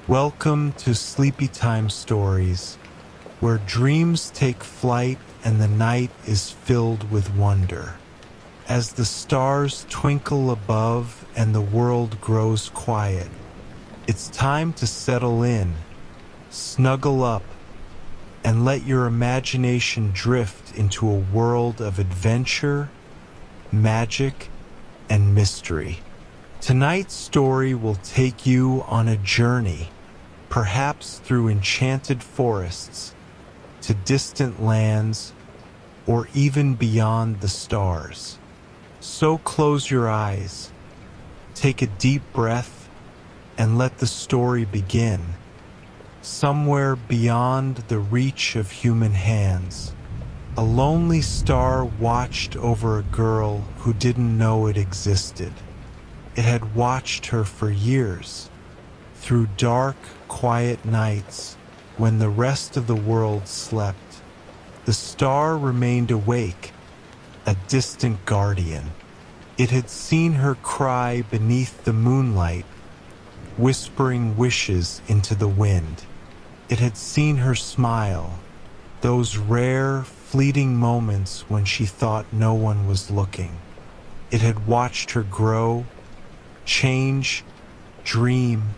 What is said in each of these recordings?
Welcome to Sleepytime Stories, where dreams take flight and the night is filled with wonder. As the stars twinkle above and the world grows quiet, it's time to settle in, snuggle up, and let your imagination drift into a world of adventure, magic, and mystery. Tonight's story will take you on a journey, perhaps through enchanted forests, to distant lands, or even beyond the stars. So close your eyes, take a deep breath, and let the story begin. Somewhere beyond the reach of human hands, a lonely star watched over a girl who didn't know it existed. It had watched her for years, through dark, quiet nights when the rest of the world slept. The star remained awake, a distant guardian. It had seen her cry beneath the moonlight, whispering wishes into the wind. It had seen her smile, those rare, fleeting moments when she thought no one was looking. It had watched her grow, change, dream,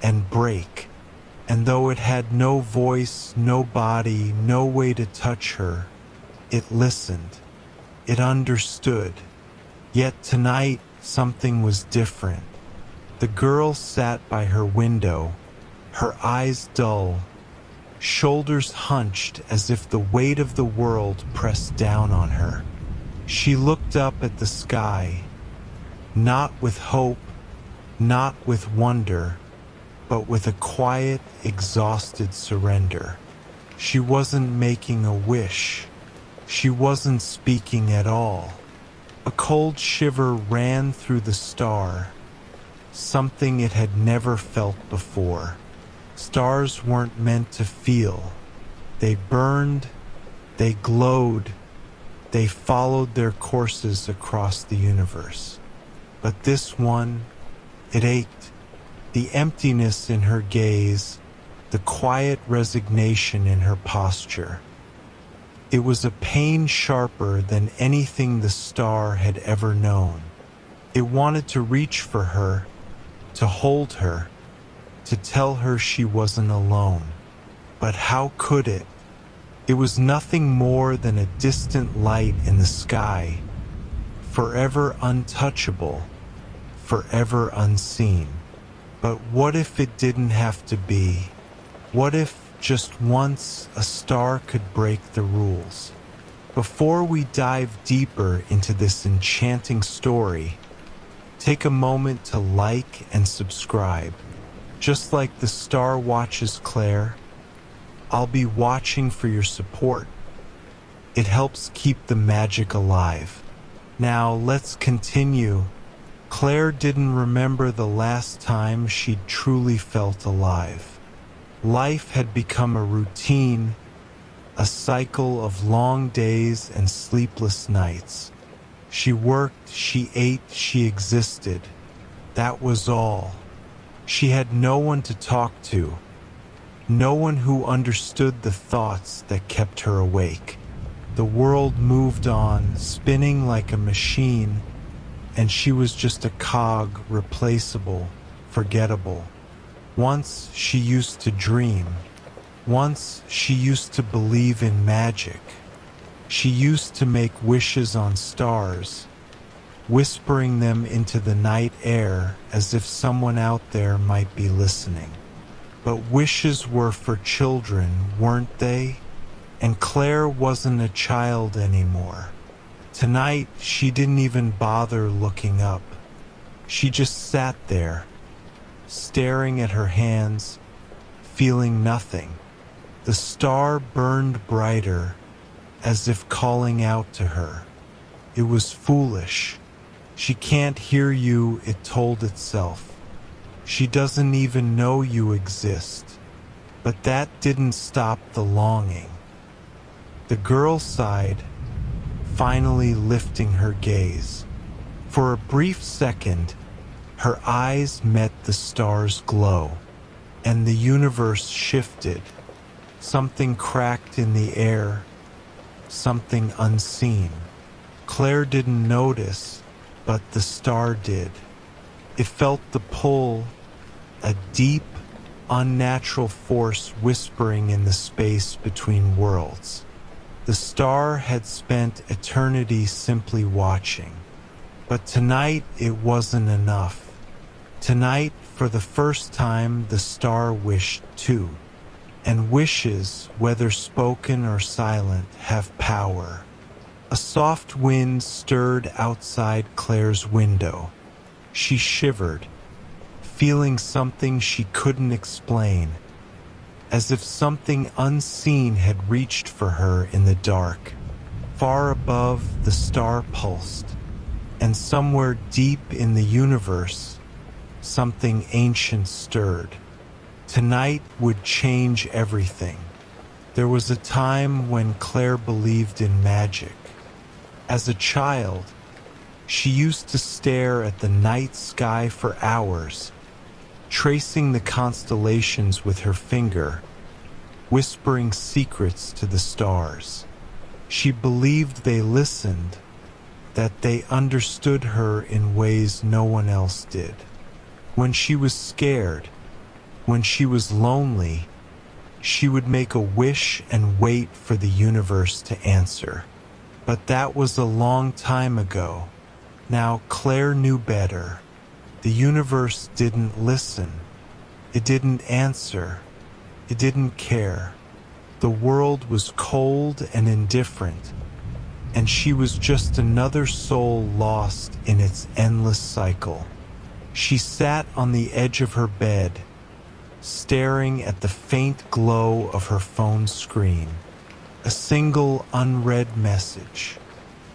and break. And though it had no voice, no body, no way to touch her, it listened. It understood. Yet tonight, something was different. The girl sat by her window, her eyes dull, shoulders hunched as if the weight of the world pressed down on her. She looked up at the sky, not with hope, not with wonder, but with a quiet, exhausted surrender. She wasn't making a wish. She wasn't speaking at all. A cold shiver ran through the star, something it had never felt before. Stars weren't meant to feel. They burned, they glowed, they followed their courses across the universe. But this one, it ached. The emptiness in her gaze, the quiet resignation in her posture. It was a pain sharper than anything the star had ever known. It wanted to reach for her, to hold her, to tell her she wasn't alone. But how could it? It was nothing more than a distant light in the sky, forever untouchable, forever unseen. But what if it didn't have to be? What if just once a star could break the rules? Before we dive deeper into this enchanting story, take a moment to like and subscribe. Just like the star watches Claire, I'll be watching for your support. It helps keep the magic alive. Now let's continue. Claire didn't remember the last time she'd truly felt alive. Life had become a routine, a cycle of long days and sleepless nights. She worked, she ate, she existed. That was all. She had no one to talk to, no one who understood the thoughts that kept her awake. The world moved on, spinning like a machine, and she was just a cog, replaceable, forgettable. Once she used to dream. Once she used to believe in magic. She used to make wishes on stars, whispering them into the night air as if someone out there might be listening. But wishes were for children, weren't they? And Claire wasn't a child anymore. Tonight, she didn't even bother looking up. She just sat there, staring at her hands, feeling nothing. The star burned brighter, as if calling out to her. It was foolish. She can't hear you, it told itself. She doesn't even know you exist. But that didn't stop the longing. The girl sighed, finally lifting her gaze. For a brief second, her eyes met the star's glow. and the universe shifted. Something cracked in the air, something unseen. Claire didn't notice, but the star did. It felt the pull, a deep, unnatural force whispering in the space between worlds. The star had spent eternity simply watching. But tonight it wasn't enough. Tonight, for the first time, the star wished too. And wishes, whether spoken or silent, have power. A soft wind stirred outside Claire's window. She shivered, feeling something she couldn't explain, as if something unseen had reached for her in the dark. Far above, the star pulsed, and somewhere deep in the universe, something ancient stirred. Tonight would change everything. There was a time when Claire believed in magic. As a child, she used to stare at the night sky for hours, tracing the constellations with her finger, whispering secrets to the stars. She believed they listened, that they understood her in ways no one else did. When she was scared, when she was lonely, she would make a wish and wait for the universe to answer. But that was a long time ago. Now Claire knew better. The universe didn't listen. It didn't answer. It didn't care. The world was cold and indifferent, and she was just another soul lost in its endless cycle. She sat on the edge of her bed, staring at the faint glow of her phone screen. A single unread message.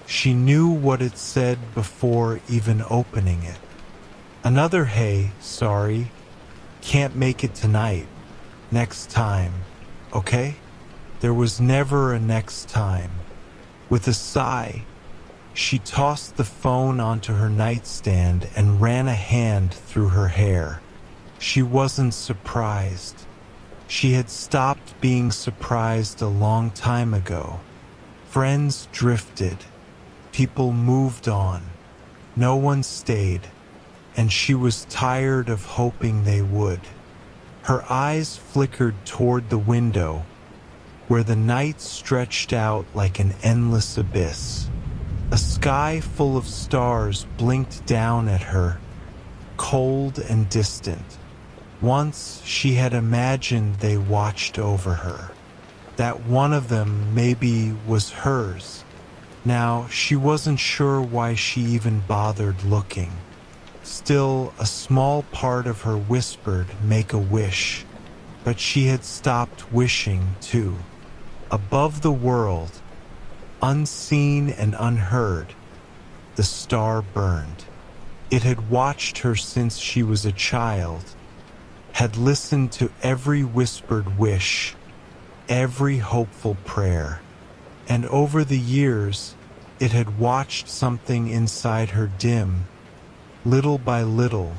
She knew what it said before even opening it. Another "Hey, sorry, can't make it tonight. Next time, okay?" There was never a next time. With a sigh, she tossed the phone onto her nightstand and ran a hand through her hair. She wasn't surprised. She had stopped being surprised a long time ago. Friends drifted. People moved on. No one stayed, and she was tired of hoping they would. Her eyes flickered toward the window, where the night stretched out like an endless abyss. A sky full of stars blinked down at her, cold and distant. Once she had imagined they watched over her, that one of them maybe was hers. Now she wasn't sure why she even bothered looking. Still, a small part of her whispered, "Make a wish," but she had stopped wishing too. Above the world, unseen and unheard, the star burned. It had watched her since she was a child, had listened to every whispered wish, every hopeful prayer. And over the years, it had watched something inside her dim, little by little,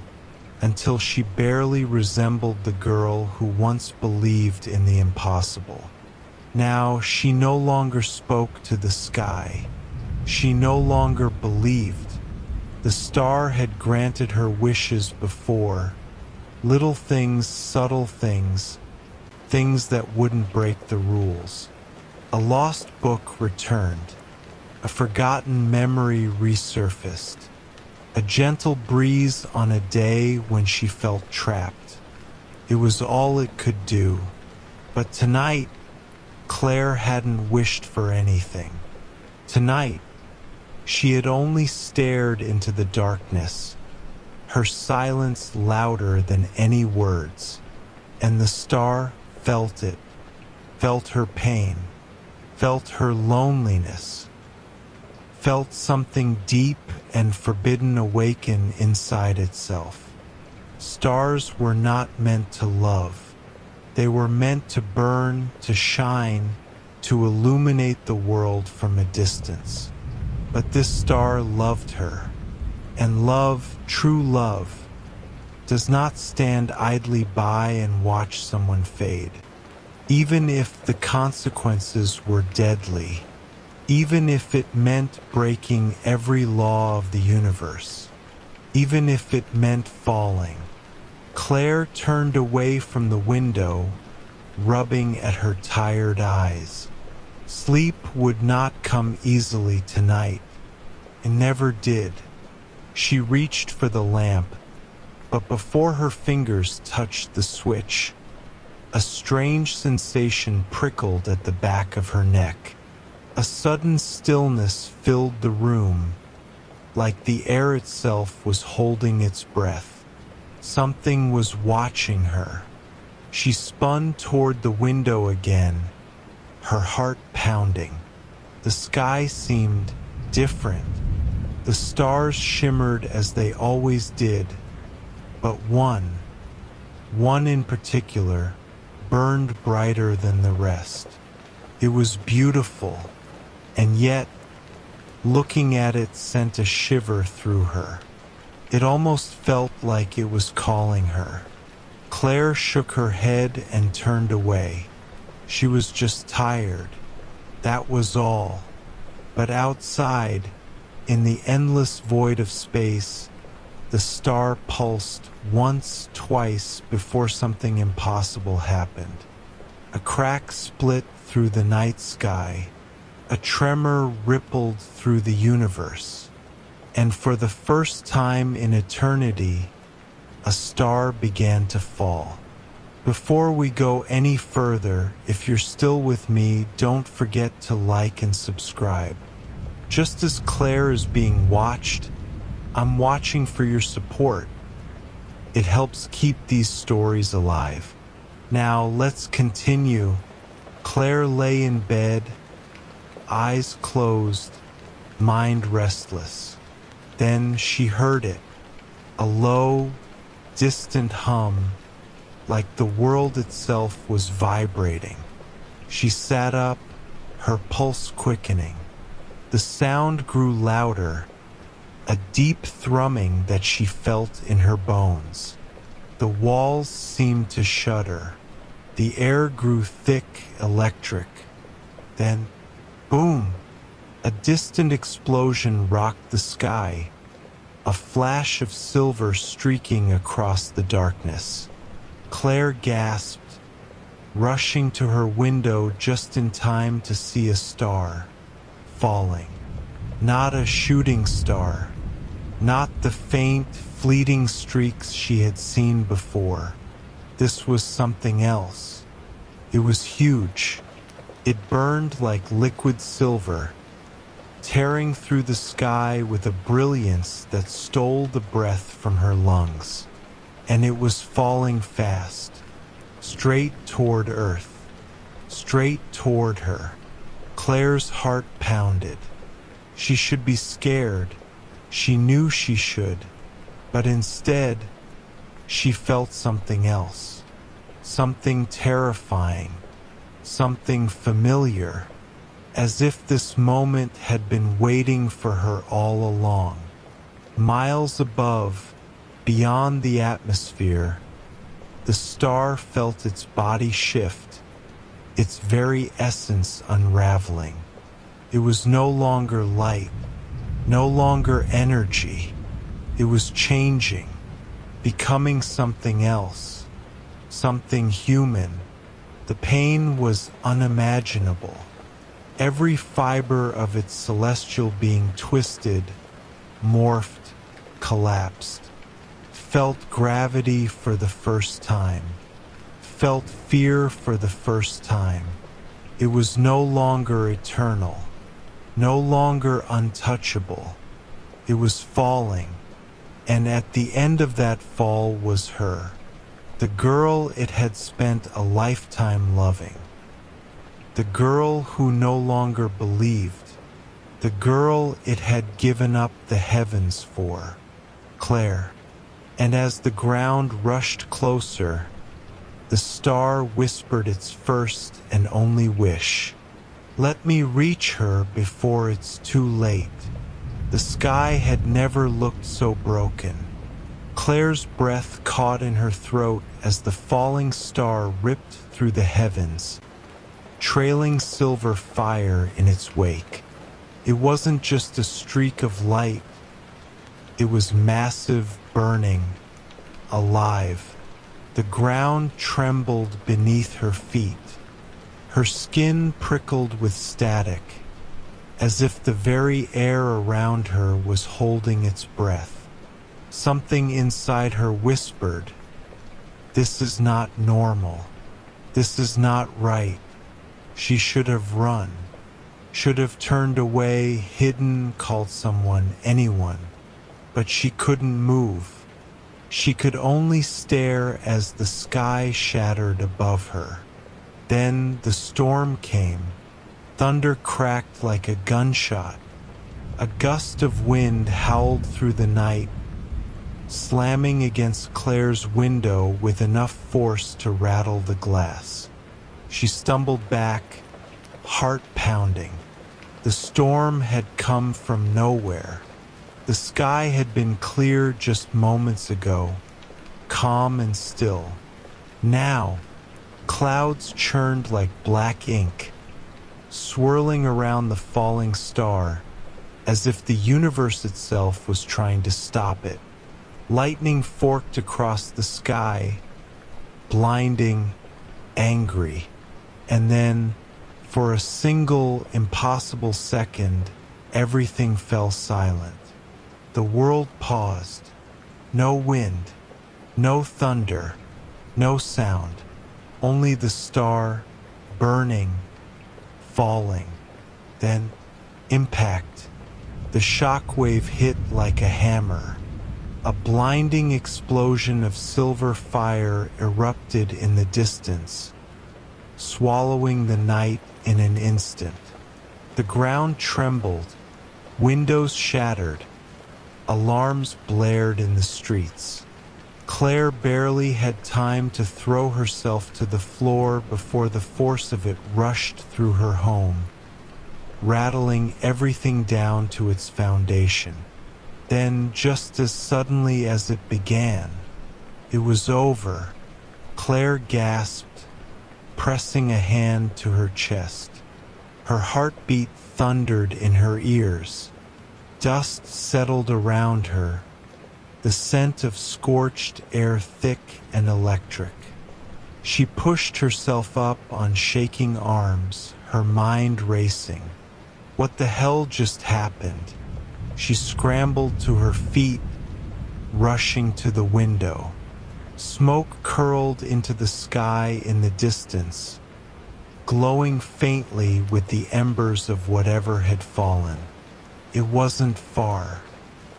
until she barely resembled the girl who once believed in the impossible. Now she no longer spoke to the sky. She no longer believed. The star had granted her wishes before. Little things, subtle things, things that wouldn't break the rules. A lost book returned. A forgotten memory resurfaced. A gentle breeze on a day when she felt trapped. It was all it could do. But tonight, Claire hadn't wished for anything. Tonight, she had only stared into the darkness, her silence louder than any words, and the star felt it, felt her pain, felt her loneliness, felt something deep and forbidden awaken inside itself. Stars were not meant to love. They were meant to burn, to shine, to illuminate the world from a distance. But this star loved her, and love, true love, does not stand idly by and watch someone fade, even if the consequences were deadly, even if it meant breaking every law of the universe, even if it meant falling. Claire turned away from the window, rubbing at her tired eyes. Sleep would not come easily tonight. It never did. She reached for the lamp, but before her fingers touched the switch, a strange sensation prickled at the back of her neck. A sudden stillness filled the room, like the air itself was holding its breath. Something was watching her. She spun toward the window again, her heart pounding. The sky seemed different. The stars shimmered as they always did, but one in particular, burned brighter than the rest. It was beautiful, and yet, looking at it sent a shiver through her. It almost felt like it was calling her. Claire shook her head and turned away. She was just tired. That was all. But outside, in the endless void of space, the star pulsed once, twice before something impossible happened. A crack split through the night sky. A tremor rippled through the universe. And for the first time in eternity, a star began to fall. Before we go any further, if you're still with me, don't forget to like and subscribe. Just as Claire is being watched, I'm watching for your support. It helps keep these stories alive. Now let's continue. Claire lay in bed, eyes closed, mind restless. Then she heard it, a low, distant hum, like the world itself was vibrating. She sat up, her pulse quickening. The sound grew louder, a deep thrumming that she felt in her bones. The walls seemed to shudder. The air grew thick, electric. Then, boom! A distant explosion rocked the sky, a flash of silver streaking across the darkness. Claire gasped, rushing to her window just in time to see a star falling. Not a shooting star, not the faint, fleeting streaks she had seen before. This was something else. It was huge. It burned like liquid silver, tearing through the sky with a brilliance that stole the breath from her lungs. And it was falling fast, straight toward Earth, straight toward her. Claire's heart pounded. She should be scared. She knew she should. But instead, she felt something else. Something terrifying. Something familiar. As if this moment had been waiting for her all along. Miles above, beyond the atmosphere, the star felt its body shift, its very essence unraveling. It was no longer light, no longer energy. It was changing, becoming something else, something human. The pain was unimaginable. Every fiber of its celestial being twisted, morphed, collapsed. Felt gravity for the first time. Felt fear for the first time. It was no longer eternal, no longer untouchable. It was falling, and at the end of that fall was her, the girl it had spent a lifetime loving. The girl who no longer believed, the girl it had given up the heavens for, Claire. And as the ground rushed closer, the star whispered its first and only wish. Let me reach her before it's too late. The sky had never looked so broken. Claire's breath caught in her throat as the falling star ripped through the heavens, trailing silver fire in its wake. It wasn't just a streak of light, it was massive, burning, alive. The ground trembled beneath her feet. Her skin prickled with static, as if the very air around her was holding its breath. Something inside her whispered, "This is not normal. This is not right." She should have run, should have turned away, hidden, called someone, anyone. But she couldn't move. She could only stare as the sky shattered above her. Then the storm came. Thunder cracked like a gunshot. A gust of wind howled through the night, slamming against Claire's window with enough force to rattle the glass. She stumbled back, heart pounding. The storm had come from nowhere. The sky had been clear just moments ago, calm and still. Now, clouds churned like black ink, swirling around the falling star, as if the universe itself was trying to stop it. Lightning forked across the sky, blinding, angry. And then, for a single, impossible second, everything fell silent. The world paused. No wind, no thunder, no sound. Only the star, burning, falling. Then, impact. The shockwave hit like a hammer. A blinding explosion of silver fire erupted in the distance, swallowing the night in an instant. The ground trembled, windows shattered, alarms blared in the streets. Claire barely had time to throw herself to the floor before the force of it rushed through her home, rattling everything down to its foundation. Then, just as suddenly as it began, it was over. Claire gasped, pressing a hand to her chest. Her heartbeat thundered in her ears. Dust settled around her, the scent of scorched air thick and electric. She pushed herself up on shaking arms, her mind racing. What the hell just happened? She scrambled to her feet, rushing to the window. Smoke curled into the sky in the distance, glowing faintly with the embers of whatever had fallen. It wasn't far,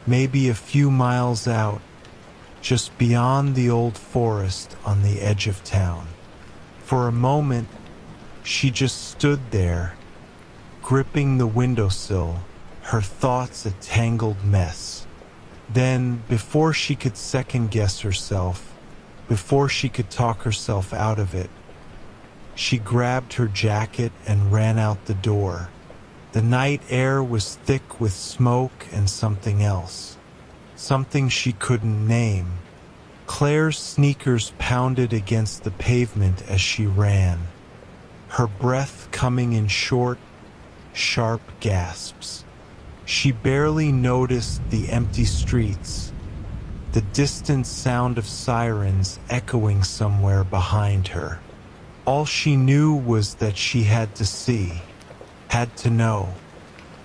maybe a few miles out, just beyond the old forest on the edge of town. For a moment, she just stood there, gripping the windowsill, her thoughts a tangled mess. Then, before she could second-guess herself, before she could talk herself out of it, she grabbed her jacket and ran out the door. The night air was thick with smoke and something else, something she couldn't name. Claire's sneakers pounded against the pavement as she ran, her breath coming in short, sharp gasps. She barely noticed the empty streets, the distant sound of sirens echoing somewhere behind her. All she knew was that she had to see, had to know,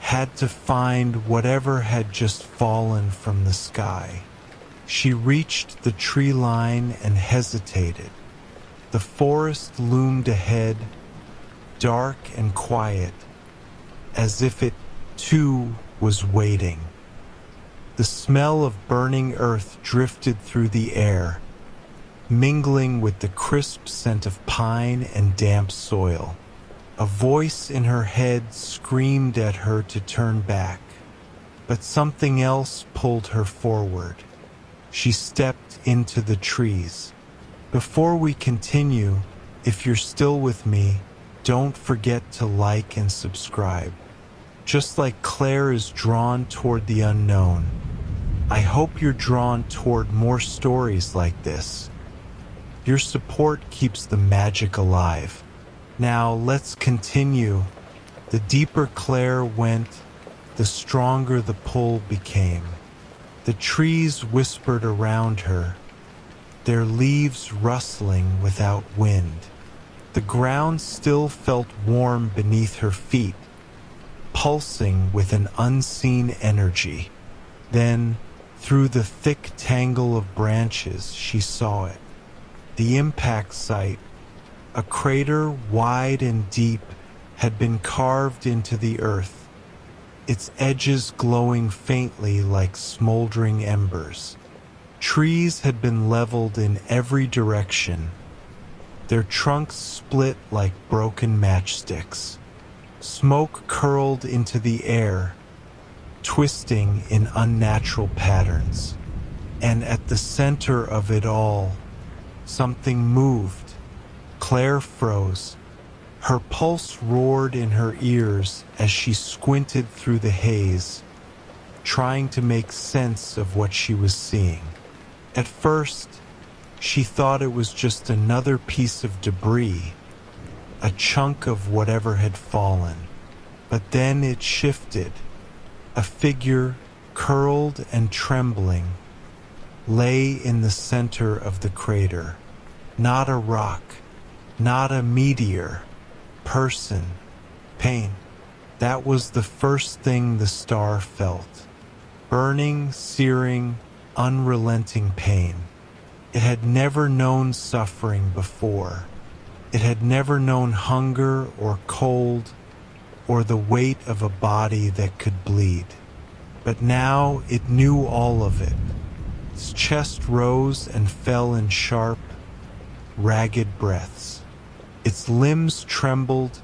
had to find whatever had just fallen from the sky. She reached the tree line and hesitated. The forest loomed ahead, dark and quiet, as if it, too, was waiting. The smell of burning earth drifted through the air, mingling with the crisp scent of pine and damp soil. A voice in her head screamed at her to turn back, but something else pulled her forward. She stepped into the trees. Before we continue, if you're still with me, don't forget to like and subscribe. Just like Claire is drawn toward the unknown, I hope you're drawn toward more stories like this. Your support keeps the magic alive. Now let's continue. The deeper Claire went, the stronger the pull became. The trees whispered around her, their leaves rustling without wind. The ground still felt warm beneath her feet, pulsing with an unseen energy. Then, through the thick tangle of branches, she saw it. The impact site, a crater wide and deep, had been carved into the earth, its edges glowing faintly like smoldering embers. Trees had been leveled in every direction, their trunks split like broken matchsticks. Smoke curled into the air, twisting in unnatural patterns. And at the center of it all, something moved. Claire froze. Her pulse roared in her ears as she squinted through the haze, trying to make sense of what she was seeing. At first, she thought it was just another piece of debris, a chunk of whatever had fallen. But then it shifted. A figure, curled and trembling, lay in the center of the crater. Not a rock, not a meteor, person, pain. That was the first thing the star felt. Burning, searing, unrelenting pain. It had never known suffering before. It had never known hunger or cold or the weight of a body that could bleed. But now it knew all of it. Its chest rose and fell in sharp, ragged breaths. Its limbs trembled,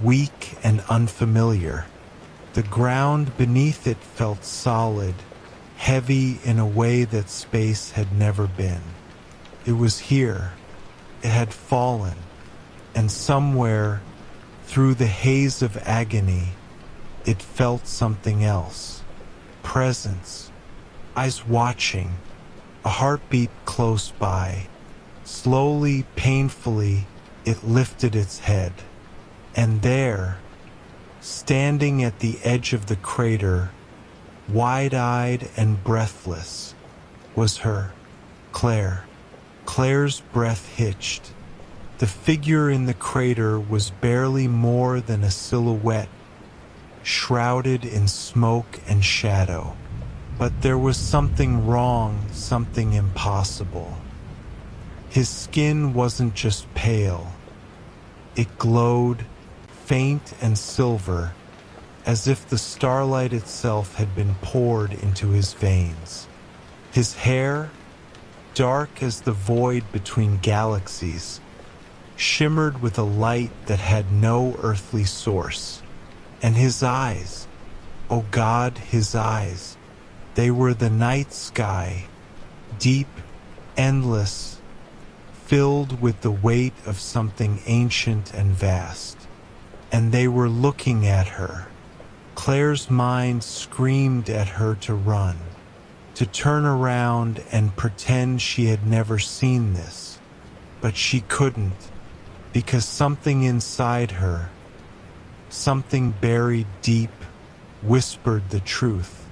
weak and unfamiliar. The ground beneath it felt solid, heavy in a way that space had never been. It was here. It had fallen, and somewhere, through the haze of agony, it felt something else. Presence. Eyes watching. A heartbeat close by. Slowly, painfully, it lifted its head. And there, standing at the edge of the crater, wide-eyed and breathless, was her, Claire. Claire's breath hitched. The figure in the crater was barely more than a silhouette, shrouded in smoke and shadow. But there was something wrong, something impossible. His skin wasn't just pale. It glowed, faint and silver, as if the starlight itself had been poured into his veins. His hair, dark as the void between galaxies, shimmered with a light that had no earthly source. And his eyes, oh God, his eyes, they were the night sky, deep, endless, filled with the weight of something ancient and vast. And they were looking at her. Claire's mind screamed at her to run, to turn around and pretend she had never seen this. But she couldn't, because something inside her, something buried deep, whispered the truth.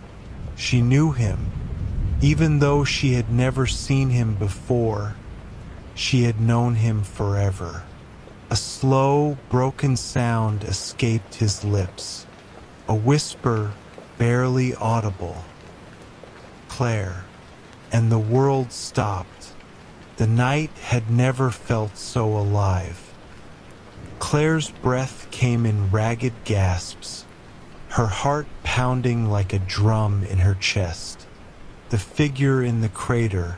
She knew him, even though she had never seen him before. She had known him forever. A slow, broken sound escaped his lips, a whisper barely audible. Claire, and the world stopped. The night had never felt so alive. Claire's breath came in ragged gasps, her heart pounding like a drum in her chest. The figure in the crater,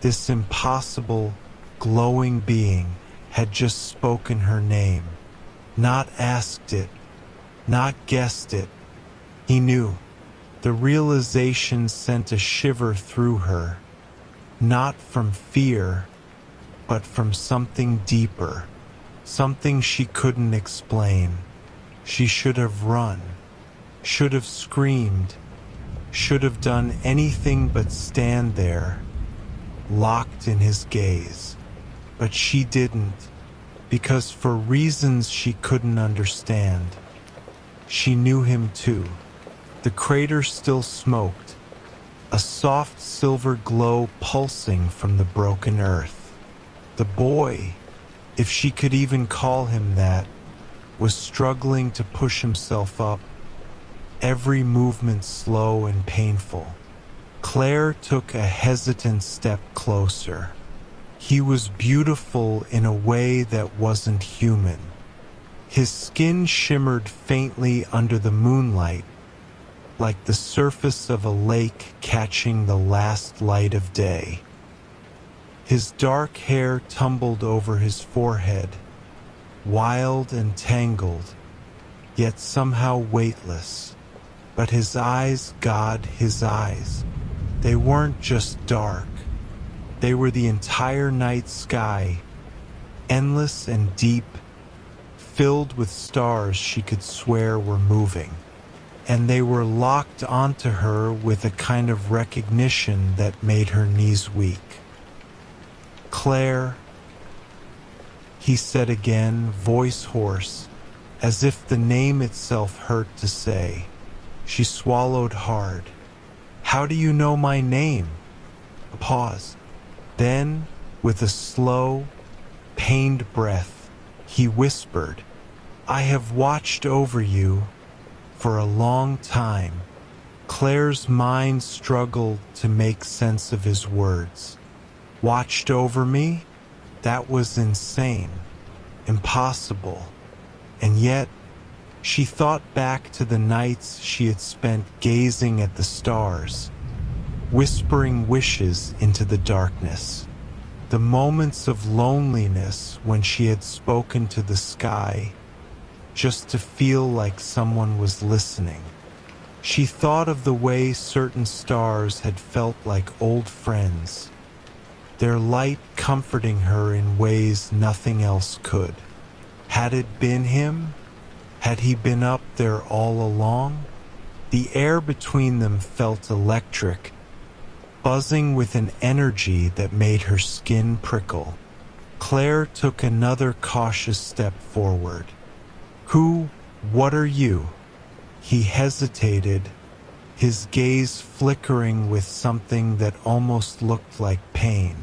this impossible, glowing being, had just spoken her name, not asked it, not guessed it. He knew. The realization sent a shiver through her, not from fear, but from something deeper, something she couldn't explain. She should have run, should have screamed, should have done anything but stand there, locked in his gaze. But she didn't, because for reasons she couldn't understand. She knew him too. The crater still smoked, a soft silver glow pulsing from the broken earth. The boy, if she could even call him that, was struggling to push himself up, every movement slow and painful. Claire took a hesitant step closer. He was beautiful in a way that wasn't human. His skin shimmered faintly under the moonlight, like the surface of a lake catching the last light of day. His dark hair tumbled over his forehead, wild and tangled, yet somehow weightless. But his eyes, God, his eyes, they weren't just dark. They were the entire night sky, endless and deep, filled with stars she could swear were moving. And they were locked onto her with a kind of recognition that made her knees weak. "Claire," he said again, voice hoarse, as if the name itself hurt to say. She swallowed hard. "How do you know my name?" A pause. Then, with a slow, pained breath, he whispered, "I have watched over you for a long time." Claire's mind struggled to make sense of his words. Watched over me? That was insane, impossible. And yet, she thought back to the nights she had spent gazing at the stars, whispering wishes into the darkness. The moments of loneliness when she had spoken to the sky, just to feel like someone was listening. She thought of the way certain stars had felt like old friends, their light comforting her in ways nothing else could. Had it been him? Had he been up there all along? The air between them felt electric, buzzing with an energy that made her skin prickle. Claire took another cautious step forward. What are you?" He hesitated, his gaze flickering with something that almost looked like pain.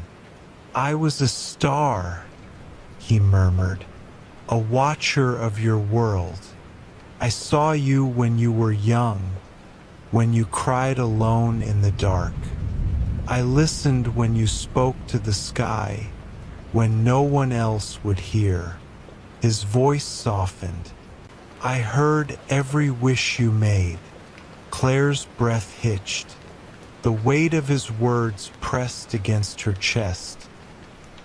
"I was a star," he murmured, "a watcher of your world. I saw you when you were young, when you cried alone in the dark. I listened when you spoke to the sky, when no one else would hear." His voice softened. "I heard every wish you made." Claire's breath hitched. The weight of his words pressed against her chest,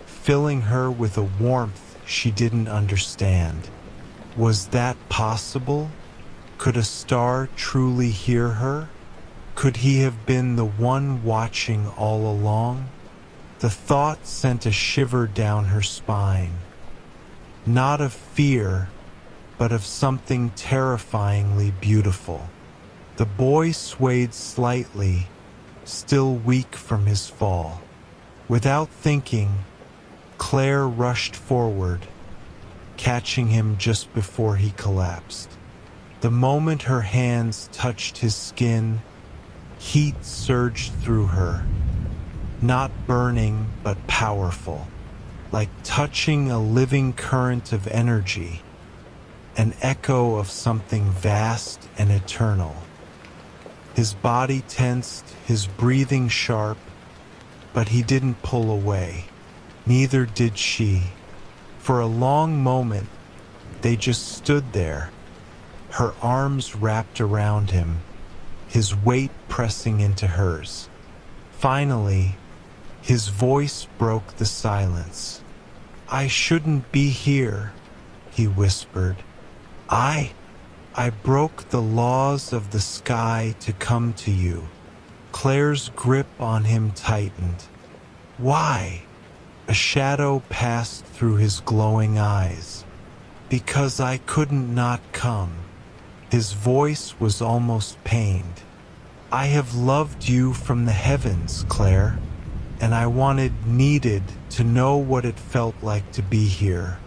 filling her with a warmth she didn't understand. Was that possible? Could a star truly hear her? Could he have been the one watching all along? The thought sent a shiver down her spine. Not of fear, but of something terrifyingly beautiful. The boy swayed slightly, still weak from his fall. Without thinking, Claire rushed forward, catching him just before he collapsed. The moment her hands touched his skin, heat surged through her, not burning but powerful, like touching a living current of energy, an echo of something vast and eternal. His body tensed, his breathing sharp, but he didn't pull away. Neither did she. For a long moment, they just stood there, her arms wrapped around him, his weight pressing into hers. Finally, his voice broke the silence. "I shouldn't be here," he whispered. I broke the laws of the sky to come to you." Claire's grip on him tightened. "Why?" A shadow passed through his glowing eyes. "Because I couldn't not come." His voice was almost pained. I have loved you from the heavens, Claire, and I needed to know what it felt like to be here,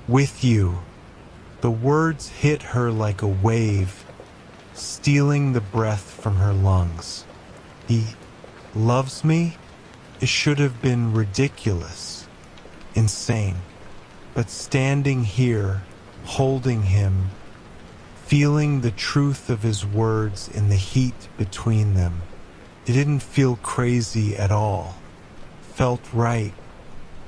with you." The words hit her like a wave, stealing the breath from her lungs. He loves me? It should have been ridiculous, insane. But standing here, holding him, feeling the truth of his words in the heat between them, it didn't feel crazy at all. Felt right,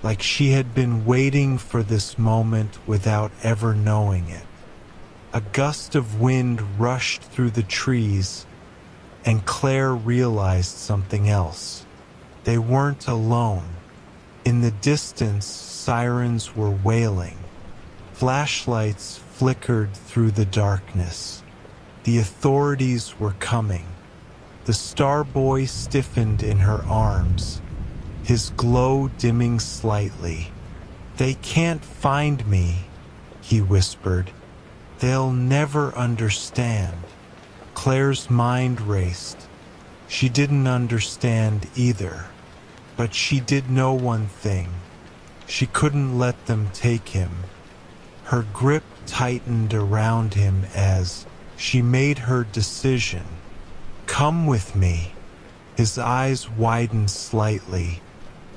like she had been waiting for this moment without ever knowing it. A gust of wind rushed through the trees, and Claire realized something else. They weren't alone. In the distance, sirens were wailing. Flashlights flickered through the darkness. The authorities were coming. The star boy stiffened in her arms, his glow dimming slightly. "They can't find me," he whispered. "They'll never understand." Claire's mind raced. She didn't understand either, but she did know one thing. She couldn't let them take him. Her grip tightened around him as she made her decision. "Come with me." His eyes widened slightly.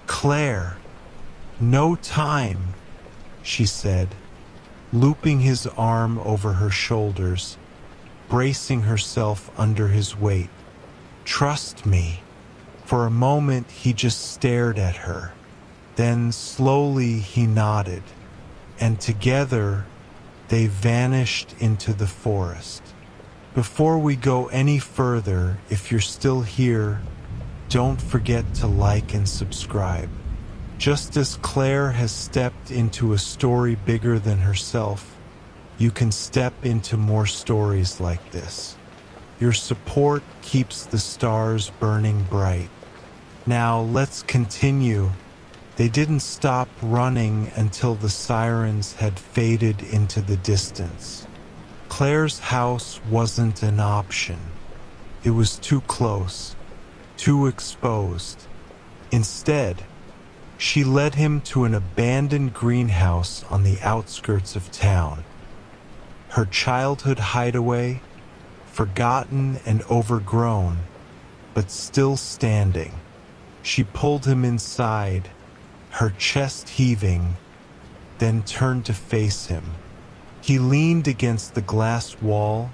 "Claire." "No time," she said, looping his arm over her shoulders, bracing herself under his weight. "Trust me." For a moment he just stared at her. Then slowly he nodded, and together they vanished into the forest. Before we go any further, if you're still here, don't forget to like and subscribe. Just as Claire has stepped into a story bigger than herself, you can step into more stories like this. Your support keeps the stars burning bright. Now let's continue. They didn't stop running until the sirens had faded into the distance. Claire's house wasn't an option. It was too close, too exposed. Instead, she led him to an abandoned greenhouse on the outskirts of town. Her childhood hideaway, forgotten and overgrown, but still standing. She pulled him inside, her chest heaving, then turned to face him. He leaned against the glass wall,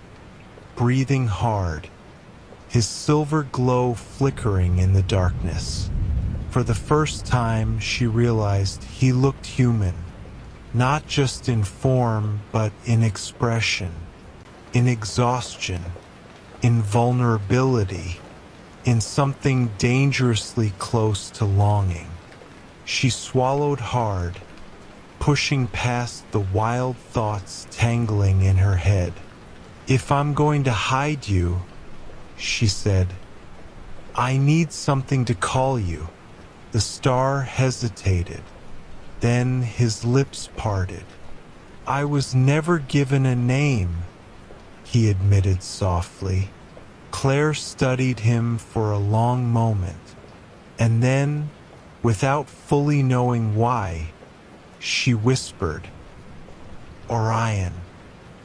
breathing hard, his silver glow flickering in the darkness. For the first time, she realized he looked human, not just in form, but in expression, in exhaustion, in vulnerability, in something dangerously close to longing. She swallowed hard, pushing past the wild thoughts tangling in her head. "If I'm going to hide you," she said, "I need something to call you." The star hesitated. Then his lips parted. "I was never given a name," he admitted softly. Claire studied him for a long moment, and then, without fully knowing why, she whispered, "Orion."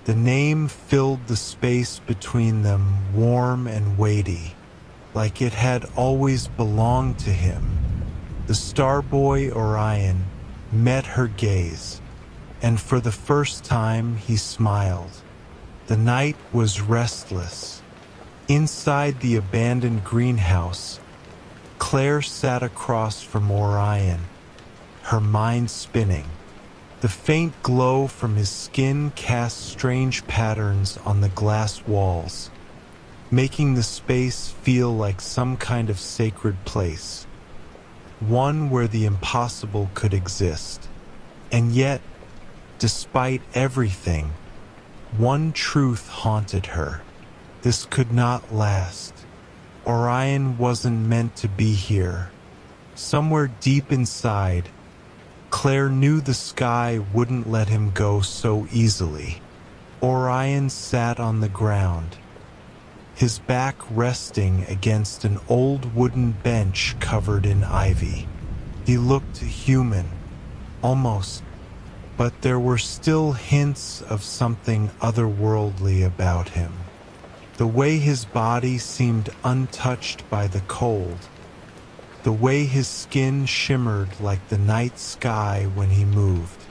The name filled the space between them, warm and weighty, like it had always belonged to him. The star boy Orion met her gaze, and for the first time he smiled. The night was restless. Inside the abandoned greenhouse, Claire sat across from Orion, her mind spinning. The faint glow from his skin cast strange patterns on the glass walls, making the space feel like some kind of sacred place, one where the impossible could exist. And yet, despite everything, one truth haunted her. This could not last. Orion wasn't meant to be here. Somewhere deep inside, Claire knew the sky wouldn't let him go so easily. Orion sat on the ground, his back resting against an old wooden bench covered in ivy. He looked human, almost, but there were still hints of something otherworldly about him. The way his body seemed untouched by the cold, the way his skin shimmered like the night sky when he moved,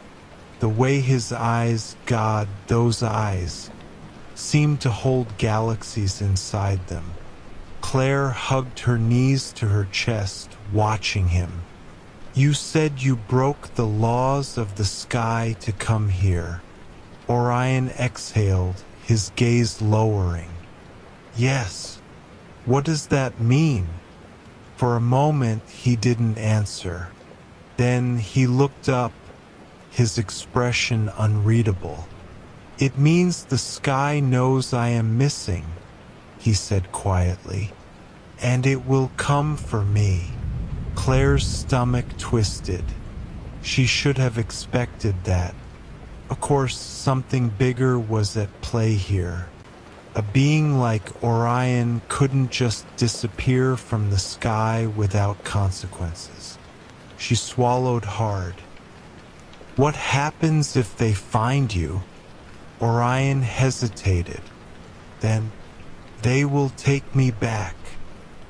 the way his eyes, God, those eyes, seemed to hold galaxies inside them. Claire hugged her knees to her chest, watching him. "You said you broke the laws of the sky to come here." Orion exhaled, his gaze lowering. "Yes. What does that mean?" For a moment he didn't answer. Then he looked up, his expression unreadable. "It means the sky knows I am missing," he said quietly, "and it will come for me." Claire's stomach twisted. She should have expected that. Of course, something bigger was at play here. A being like Orion couldn't just disappear from the sky without consequences. She swallowed hard. "What happens if they find you?" Orion hesitated. "Then they will take me back."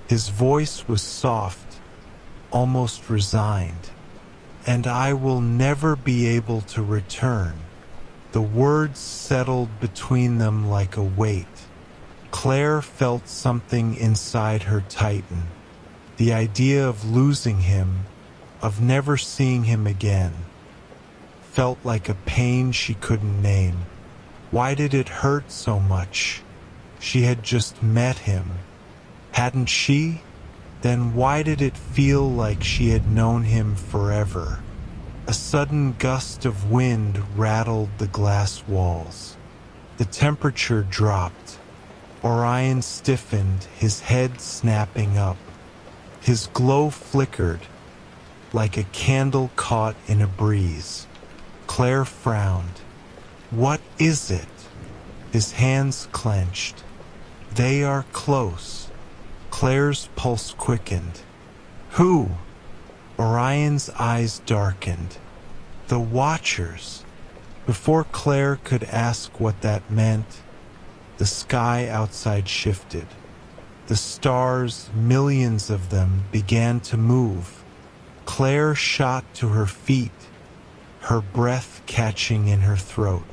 His voice was soft, almost resigned. "And I will never be able to return." The words settled between them like a weight. Claire felt something inside her tighten. The idea of losing him, of never seeing him again, felt like a pain she couldn't name. Why did it hurt so much? She had just met him. Hadn't she? Then why did it feel like she had known him forever? A sudden gust of wind rattled the glass walls. The temperature dropped. Orion stiffened, his head snapping up. His glow flickered, like a candle caught in a breeze. Claire frowned. "What is it?" His hands clenched. "They are close." Claire's pulse quickened. "Who?" Orion's eyes darkened. "The Watchers." Before Claire could ask what that meant, the sky outside shifted. The stars, millions of them, began to move. Claire shot to her feet, her breath catching in her throat.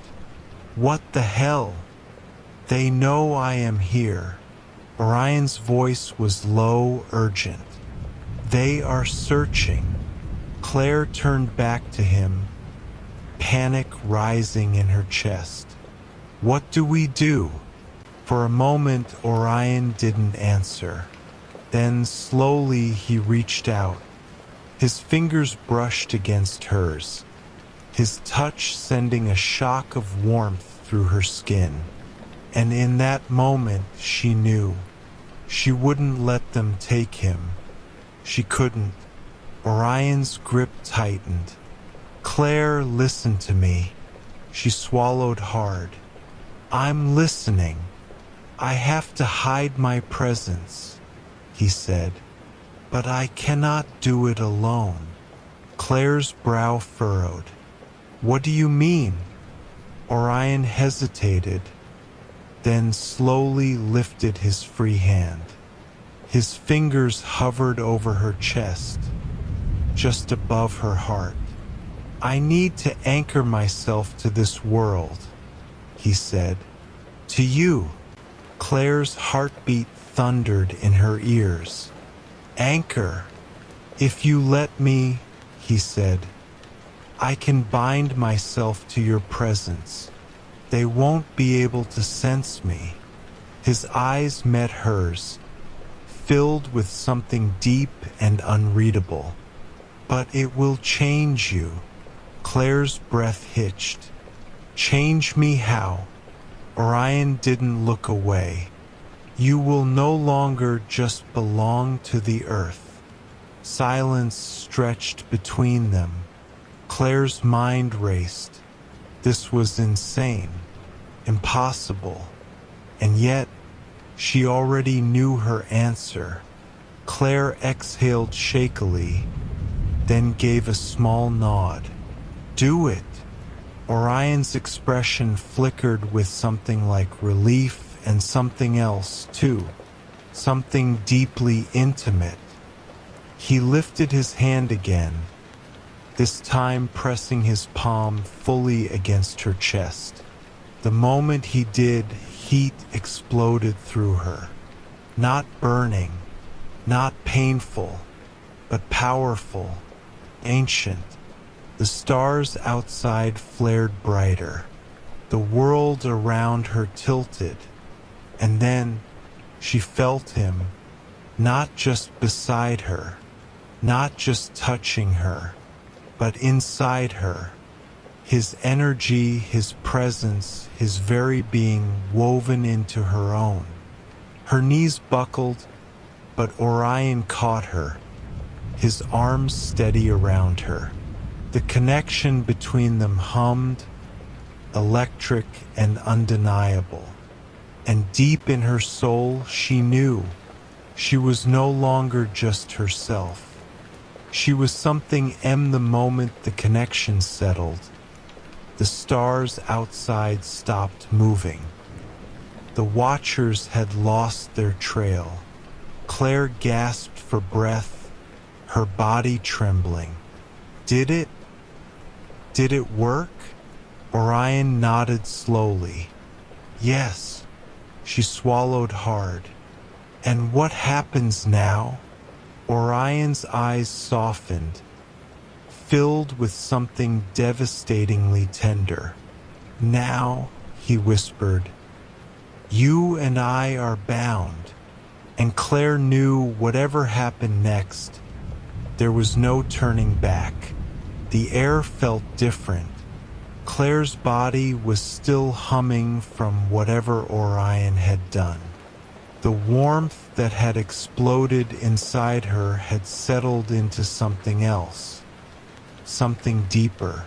"What the hell?" "They know I am here." Orion's voice was low, urgent. "They are searching." Claire turned back to him, panic rising in her chest. "What do we do?" For a moment, Orion didn't answer. Then slowly he reached out. His fingers brushed against hers, his touch sending a shock of warmth through her skin. And in that moment, she knew. She wouldn't let them take him. She couldn't. Orion's grip tightened. "Claire, listen to me." She swallowed hard. "I'm listening." "I have to hide my presence," he said. "But I cannot do it alone." Claire's brow furrowed. "What do you mean?" Orion hesitated, then slowly lifted his free hand. His fingers hovered over her chest, just above her heart. "I need to anchor myself to this world," he said. "To you." Claire's heartbeat thundered in her ears. "Anchor. If you let me," he said, "I can bind myself to your presence. They won't be able to sense me." His eyes met hers, filled with something deep and unreadable. "But it will change you." Claire's breath hitched. "Change me how?" Orion didn't look away. "You will no longer just belong to the earth." Silence stretched between them. Claire's mind raced. This was insane, impossible, and yet She already knew her answer. Claire exhaled shakily, then gave a small nod. Do it. Orion's expression flickered with something like relief and something else, too. Something deeply intimate. He lifted his hand again, this time pressing his palm fully against her chest. The moment he did, heat exploded through her. Not burning, not painful, but powerful, ancient. The stars outside flared brighter. The world around her tilted. And then she felt him, not just beside her, not just touching her, but inside her. His energy, his presence, his very being woven into her own. Her knees buckled, but Orion caught her, his arms steady around her. The connection between them hummed, electric and undeniable. And deep in her soul, she knew she was no longer just herself. She was something the moment the connection settled. The stars outside stopped moving. The watchers had lost their trail. Claire gasped for breath, her body trembling. Did it? Did it work? Orion nodded slowly. Yes. She swallowed hard. And what happens now? Orion's eyes softened, filled with something devastatingly tender. Now, he whispered, you and I are bound. And Claire knew whatever happened next, there was no turning back. The air felt different. Claire's body was still humming from whatever Orion had done. The warmth that had exploded inside her had settled into something else, something deeper.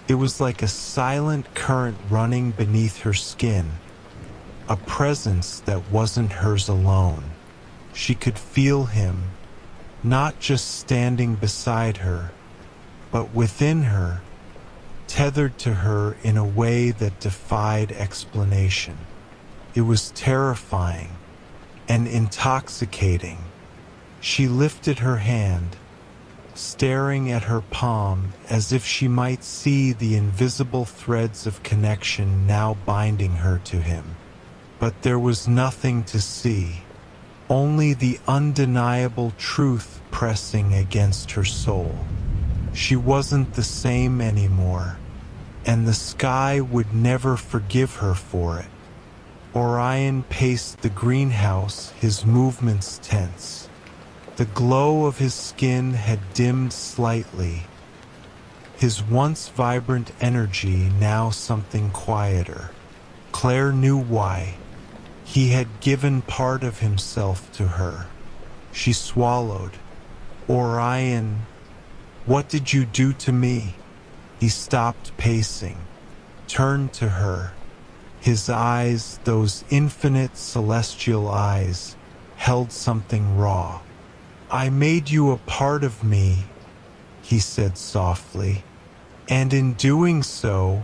It was like a silent current running beneath her skin, a presence that wasn't hers alone. She could feel him, not just standing beside her, but within her, tethered to her in a way that defied explanation. It was terrifying and intoxicating. She lifted her hand, staring at her palm as if she might see the invisible threads of connection now binding her to him. But there was nothing to see, only the undeniable truth pressing against her soul. She wasn't the same anymore, and the sky would never forgive her for it. Orion paced the greenhouse, his movements tense. The glow of his skin had dimmed slightly, his once vibrant energy now something quieter. Claire knew why. He had given part of himself to her. She swallowed. Orion, what did you do to me? He stopped pacing, turned to her. His eyes, those infinite celestial eyes, held something raw. I made you a part of me, he said softly, and in doing so,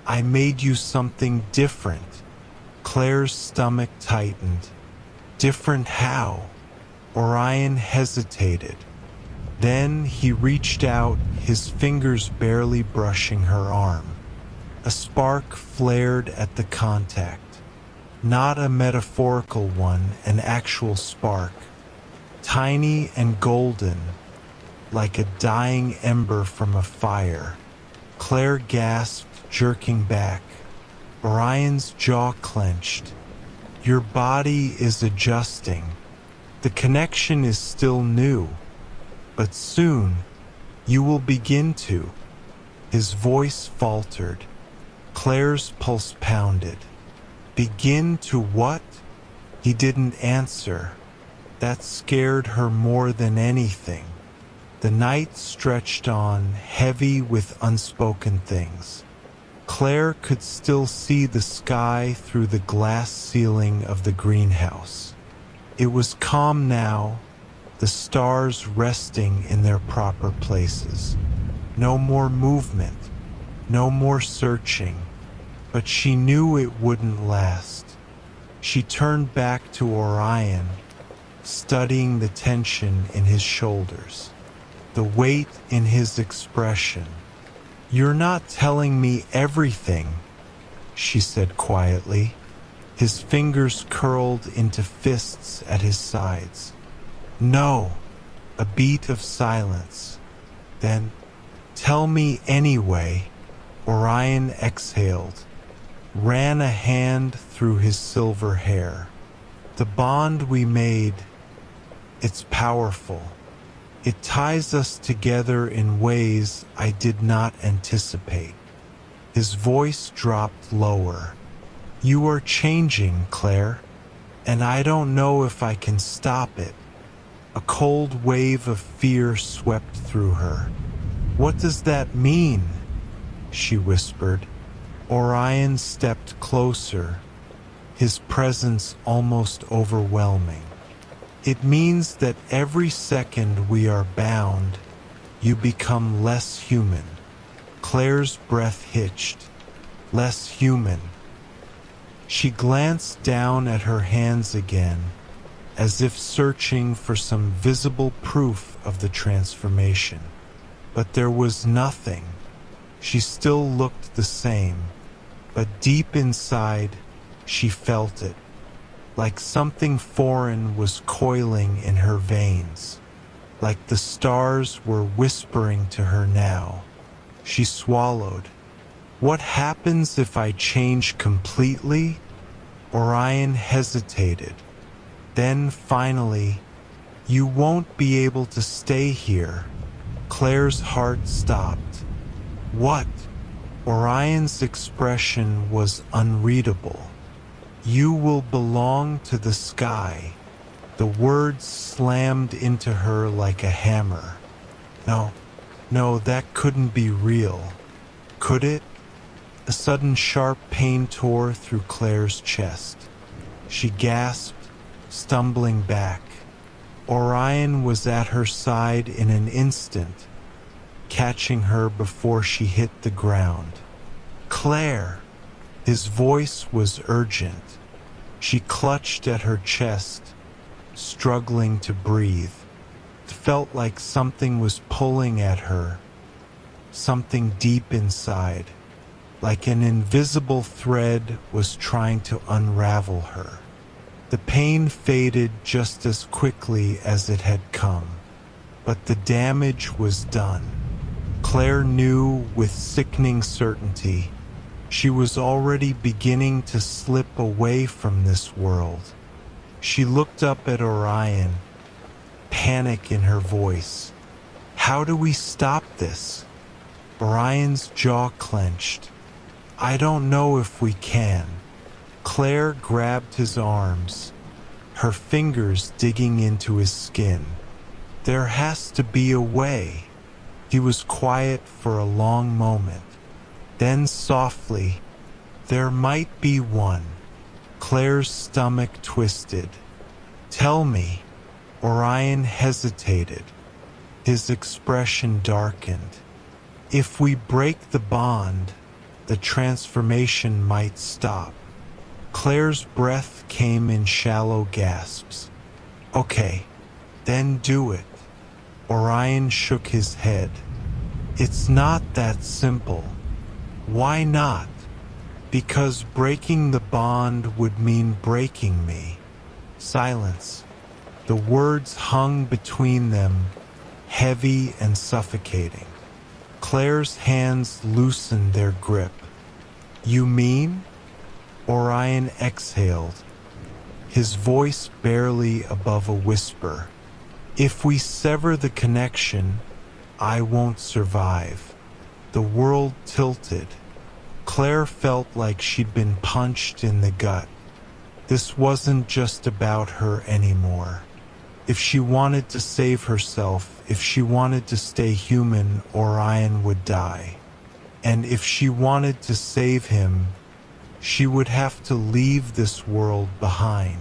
I made you something different. Claire's stomach tightened. Different how? Orion hesitated. Then he reached out, his fingers barely brushing her arm. A spark flared at the contact. Not a metaphorical one, an actual spark. Tiny and golden, like a dying ember from a fire. Claire gasped, jerking back. Orion's jaw clenched. Your body is adjusting. The connection is still new, but soon you will begin to. His voice faltered. Claire's pulse pounded. Begin to what? He didn't answer. That scared her more than anything. The night stretched on, heavy with unspoken things. Claire could still see the sky through the glass ceiling of the greenhouse. It was calm now, the stars resting in their proper places. No more movement, no more searching, but she knew it wouldn't last. She turned back to Orion, studying the tension in his shoulders, the weight in his expression. "You're not telling me everything," she said quietly. His fingers curled into fists at his sides. "No." A beat of silence. Then, "Tell me anyway." Orion exhaled, ran a hand through his silver hair. "The bond we made, it's powerful. It ties us together in ways I did not anticipate." His voice dropped lower. "You are changing, Claire, and I don't know if I can stop it." A cold wave of fear swept through her. "What does that mean?" she whispered. Orion stepped closer, his presence almost overwhelming. "It means that every second we are bound, you become less human." Claire's breath hitched. "Less human." She glanced down at her hands again, as if searching for some visible proof of the transformation. But there was nothing. She still looked the same, but deep inside, she felt it, like something foreign was coiling in her veins, like the stars were whispering to her now. She swallowed. "What happens if I change completely?" Orion hesitated. Then finally, "You won't be able to stay here." Claire's heart stopped. "What?" Orion's expression was unreadable. "You will belong to the sky." The words slammed into her like a hammer. No, that couldn't be real. Could it? A sudden sharp pain tore through Claire's chest. She gasped, stumbling back. Orion was at her side in an instant, catching her before she hit the ground. "Claire!" His voice was urgent. She clutched at her chest, struggling to breathe. It felt like something was pulling at her, something deep inside, like an invisible thread was trying to unravel her. The pain faded just as quickly as it had come, but the damage was done. Claire knew with sickening certainty she was already beginning to slip away from this world. She looked up at Orion, panic in her voice. "How do we stop this?" Orion's jaw clenched. "I don't know if we can." Claire grabbed his arms, her fingers digging into his skin. "There has to be a way." He was quiet for a long moment. Then softly, "There might be one." Claire's stomach twisted. "Tell me." Orion hesitated. His expression darkened. "If we break the bond, the transformation might stop." Claire's breath came in shallow gasps. "Okay, then do it." Orion shook his head. "It's not that simple." "Why not?" "Because breaking the bond would mean breaking me." Silence. The words hung between them, heavy and suffocating. Claire's hands loosened their grip. "You mean?" Orion exhaled, his voice barely above a whisper. "If we sever the connection, I won't survive." The world tilted. Claire felt like she'd been punched in the gut. This wasn't just about her anymore. If she wanted to save herself, if she wanted to stay human, Orion would die. And if she wanted to save him, she would have to leave this world behind.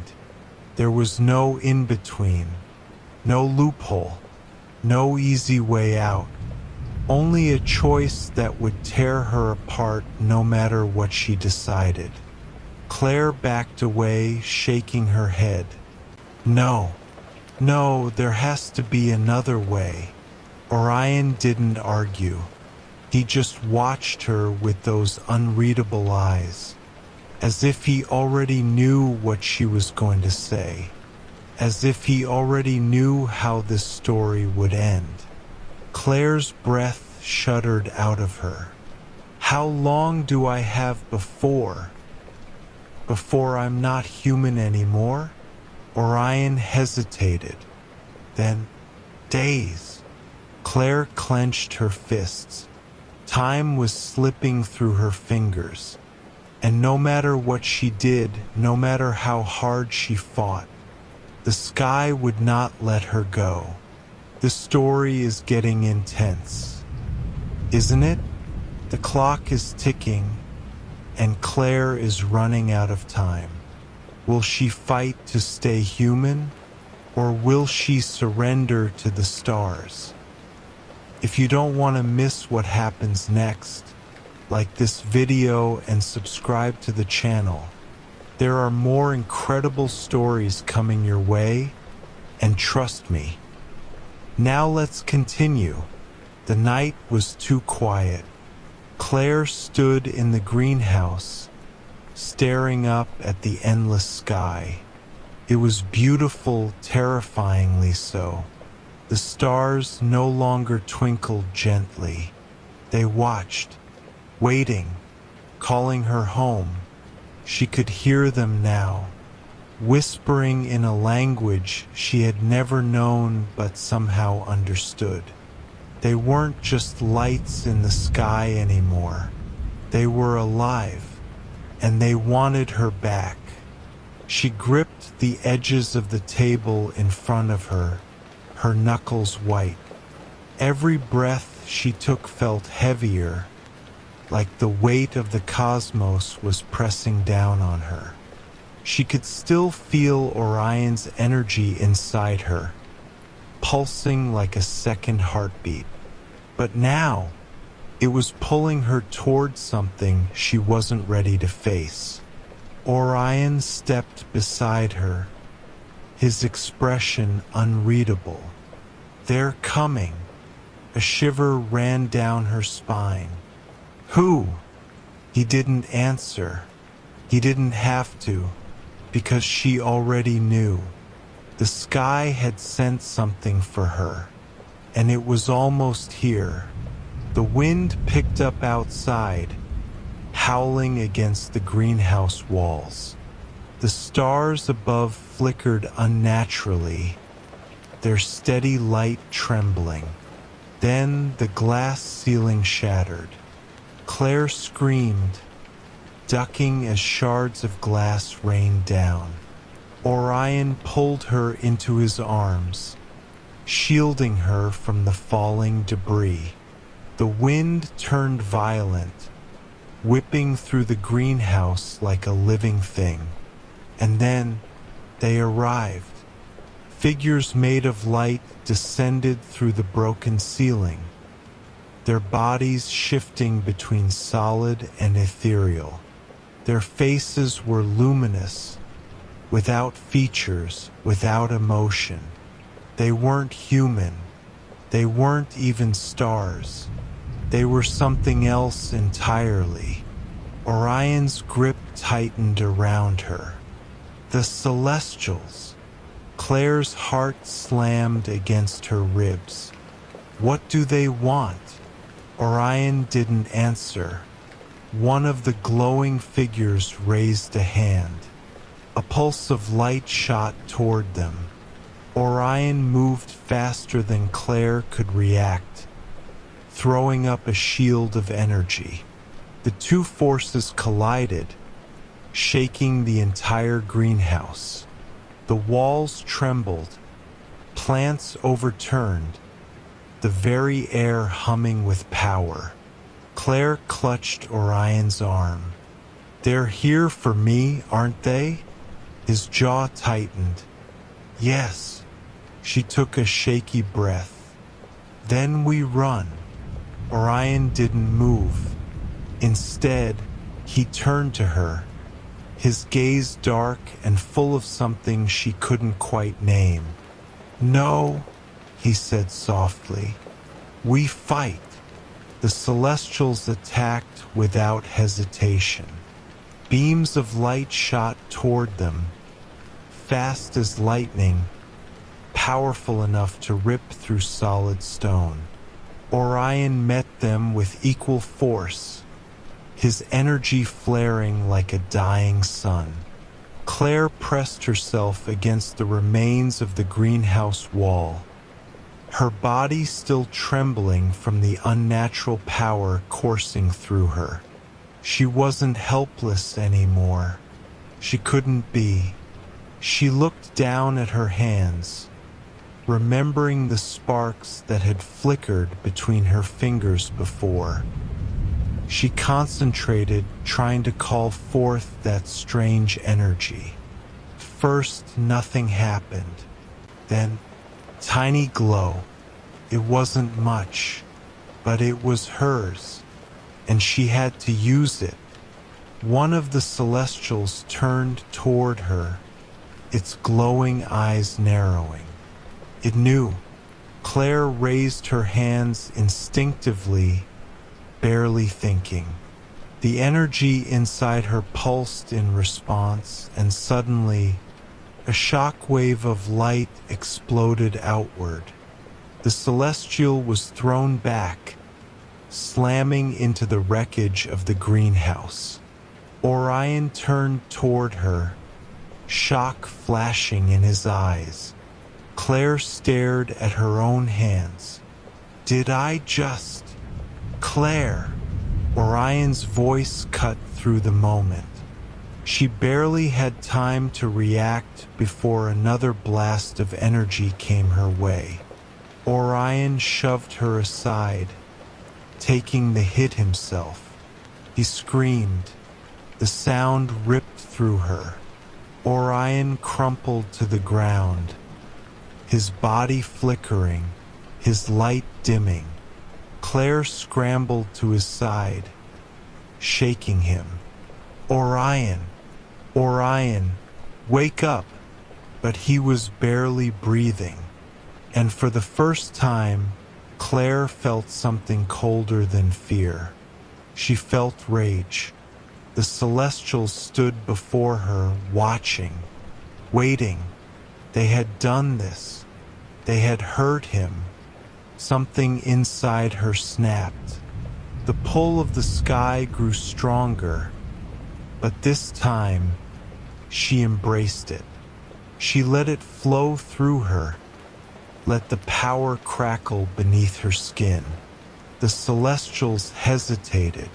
There was no in-between, no loophole, no easy way out. Only a choice that would tear her apart no matter what she decided. Claire backed away, shaking her head. No, no, there has to be another way. Orion didn't argue. He just watched her with those unreadable eyes, as if he already knew what she was going to say, as if he already knew how this story would end. Claire's breath shuddered out of her. How long do I have before I'm not human anymore? Orion hesitated. Then, days. Claire clenched her fists. Time was slipping through her fingers. And no matter what she did, no matter how hard she fought, the sky would not let her go. The story is getting intense, isn't it? The clock is ticking, and Claire is running out of time. Will she fight to stay human, or will she surrender to the stars? If you don't want to miss what happens next, like this video and subscribe to the channel. There are more incredible stories coming your way, and trust me. Now let's continue. The night was too quiet. Claire stood in the greenhouse, staring up at the endless sky. It was beautiful, terrifyingly so. The stars no longer twinkled gently. They watched, waiting, calling her home. She could hear them now, whispering in a language she had never known but somehow understood. They weren't just lights in the sky anymore. They were alive, and they wanted her back. She gripped the edges of the table in front of her, her knuckles white. Every breath she took felt heavier, like the weight of the cosmos was pressing down on her. She could still feel Orion's energy inside her, pulsing like a second heartbeat. But now, it was pulling her towards something she wasn't ready to face. Orion stepped beside her, his expression unreadable. They're coming. A shiver ran down her spine. Who? He didn't answer. He didn't have to, because she already knew. The sky had sent something for her, and it was almost here. The wind picked up outside, howling against the greenhouse walls. The stars above flickered unnaturally, their steady light trembling. Then the glass ceiling shattered. Claire screamed, ducking as shards of glass rained down. Orion pulled her into his arms, shielding her from the falling debris. The wind turned violent, whipping through the greenhouse like a living thing. And then they arrived. Figures made of light descended through the broken ceiling, their bodies shifting between solid and ethereal. Their faces were luminous, without features, without emotion. They weren't human. They weren't even stars. They were something else entirely. Orion's grip tightened around her. The Celestials. Claire's heart slammed against her ribs. What do they want? Orion didn't answer. One of the glowing figures raised a hand. A pulse of light shot toward them. Orion moved faster than Claire could react, throwing up a shield of energy. The two forces collided, shaking the entire greenhouse. The walls trembled, plants overturned, the very air humming with power. Claire clutched Orion's arm. "They're here for me, aren't they?" His jaw tightened. "Yes." She took a shaky breath. "Then we run." Orion didn't move. Instead, he turned to her, his gaze dark and full of something she couldn't quite name. "No," he said softly. "We fight." The Celestials attacked without hesitation. Beams of light shot toward them, fast as lightning, powerful enough to rip through solid stone. Orion met them with equal force, his energy flaring like a dying sun. Claire pressed herself against the remains of the greenhouse wall, her body still trembling from the unnatural power coursing through her. She wasn't helpless anymore. She couldn't be. She looked down at her hands, remembering the sparks that had flickered between her fingers before. She concentrated, trying to call forth that strange energy. First, nothing happened. Then, tiny glow. It wasn't much, but it was hers, and she had to use it. One of the Celestials turned toward her, its glowing eyes narrowing. It knew. Claire raised her hands instinctively, barely thinking. The energy inside her pulsed in response, and suddenly, a shock wave of light exploded outward. The Celestial was thrown back, slamming into the wreckage of the greenhouse. Orion turned toward her, shock flashing in his eyes. Claire stared at her own hands. "Did I just—" "Claire!" Orion's voice cut through the moment. She barely had time to react before another blast of energy came her way. Orion shoved her aside, taking the hit himself. He screamed. The sound ripped through her. Orion crumpled to the ground, his body flickering, his light dimming. Claire scrambled to his side, shaking him. "Orion! Orion! Wake up!" But he was barely breathing, and for the first time, Claire felt something colder than fear. She felt rage. The Celestials stood before her, watching, waiting. They had done this. They had hurt him. Something inside her snapped. The pull of the sky grew stronger, but this time, she embraced it. She let it flow through her, let the power crackle beneath her skin. The Celestials hesitated,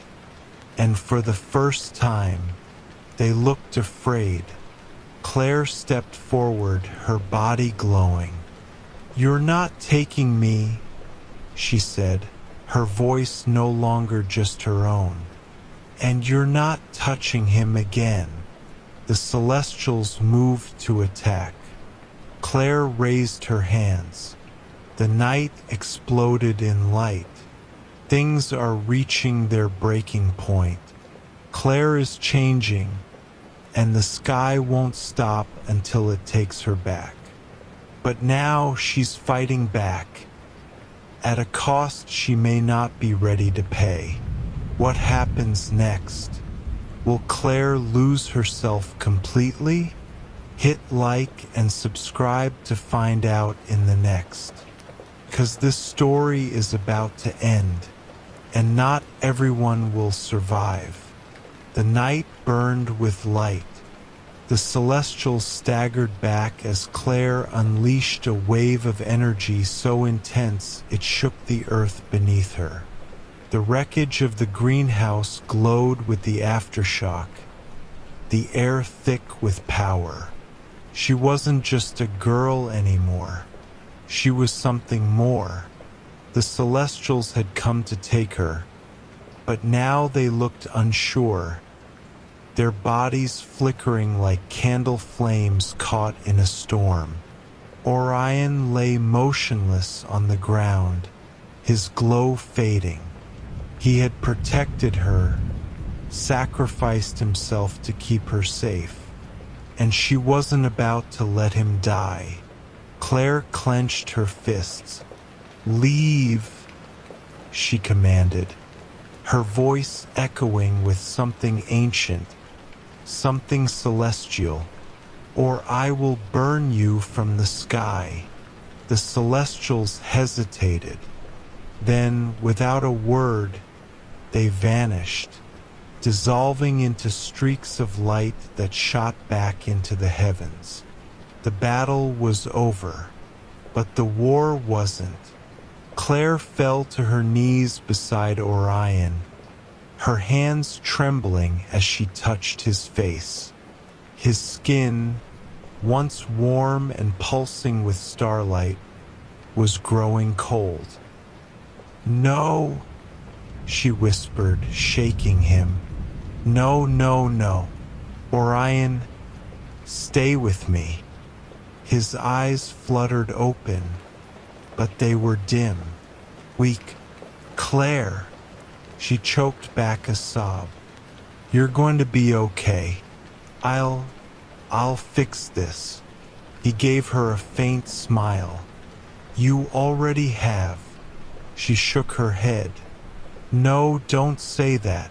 and for the first time, they looked afraid. Claire stepped forward, her body glowing. "You're not taking me," she said, her voice no longer just her own. "And you're not touching him again." The Celestials moved to attack. Claire raised her hands. The night exploded in light. Things are reaching their breaking point. Claire is changing, and the sky won't stop until it takes her back. But now she's fighting back, at a cost she may not be ready to pay. What happens next? Will Claire lose herself completely? Hit like and subscribe to find out in the next. 'Cause this story is about to end, and not everyone will survive. The night burned with light. The Celestials staggered back as Claire unleashed a wave of energy so intense it shook the earth beneath her. The wreckage of the greenhouse glowed with the aftershock, the air thick with power. She wasn't just a girl anymore. She was something more. The Celestials had come to take her, but now they looked unsure, their bodies flickering like candle flames caught in a storm. Orion lay motionless on the ground, his glow fading. He had protected her, sacrificed himself to keep her safe, and she wasn't about to let him die. Claire clenched her fists. "Leave," she commanded, her voice echoing with something ancient, something celestial. "Or I will burn you from the sky." The celestials hesitated. Then, without a word, they vanished, dissolving into streaks of light that shot back into the heavens. The battle was over, but the war wasn't. Claire fell to her knees beside Orion, her hands trembling as she touched his face. His skin, once warm and pulsing with starlight, was growing cold. "No," she whispered, shaking him. "No, no, no. Orion, stay with me." His eyes fluttered open, but they were dim, weak. "Claire," she choked back a sob. "You're going to be okay. I'll fix this." He gave her a faint smile. "You already have." She shook her head. "No, don't say that.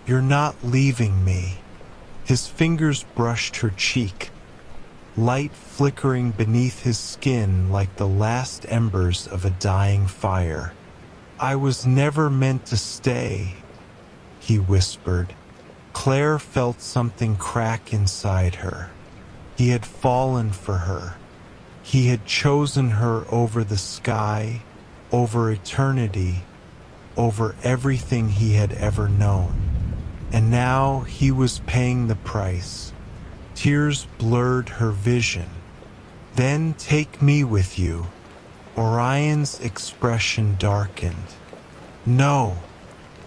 You're not leaving me." His fingers brushed her cheek, light flickering beneath his skin like the last embers of a dying fire. "I was never meant to stay," he whispered. Claire felt something crack inside her. He had fallen for her. He had chosen her over the sky, over eternity, over everything he had ever known. And now he was paying the price. Tears blurred her vision. "Then take me with you." Orion's expression darkened. "No,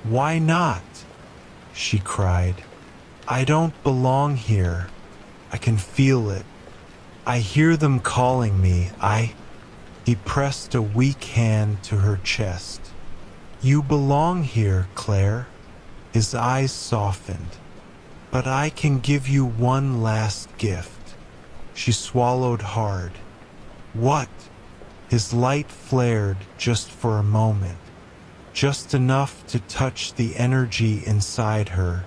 why not?" she cried. "I don't belong here. I can feel it. I hear them calling me. He pressed a weak hand to her chest. "You belong here, Claire." His eyes softened. "But I can give you one last gift." She swallowed hard. "What?" His light flared just for a moment, just enough to touch the energy inside her,